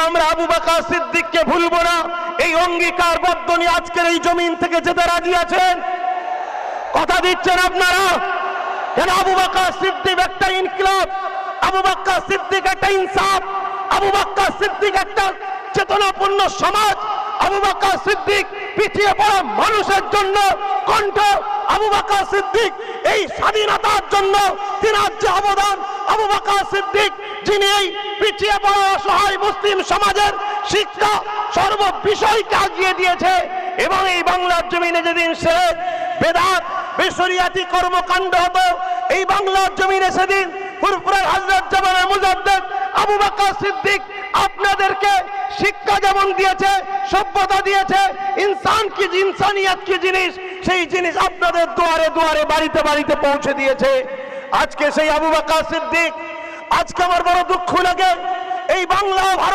আমরা আবু বকর সিদ্দিককে ভুলবো না। এই অঙ্গীকারবদ্ধ নিয়ে আজকের এই জমিন থেকে যেতে রাজি আছেন? কথা দিচ্ছেন আপনারা? কেন আবু বকর সিদ্দিক একটা ইনকিলাব, আবু বকর সিদ্দিক একটা ইনসাফ, আবু বকর সিদ্দিক একটা চেতনাপূর্ণ সমাজ, আবু বকর সিদ্দিক পিছিয়ে পড়া মানুষের জন্য কণ্ঠ, আবু বকর সিদ্দিক এই স্বাধীনতার জন্য তিনার যে অবদান, আবু বকর সিদ্দিক যিনি এই পিছিয়ে পড়া অসহায় মুসলিম সমাজের শিক্ষা সর্ববিষয়কে আগিয়ে দিয়েছে। এবং এই বাংলার জমিনে যেদিন সে বেদাত বেশরিয়াতি কর্মকাণ্ড হতো, এই বাংলার জমিনে সেদিন ফুরফুরার হযরত জামানের মুজাদ্দেদ আবু বকর সিদ্দিক আপনাদেরকে শিক্ষা যেমন দিয়েছে, সভ্যতা দিয়েছে, ইনসানিয়াত কি জিনিস সেই জিনিস আপনাদের দুয়ারে দুয়ারে বাড়িতে বাড়িতে পৌঁছে দিয়েছে। আজকে সেই আবু বকর সিদ্দিক, আজকে আমার বড় দুঃখ লাগে এই বাংলা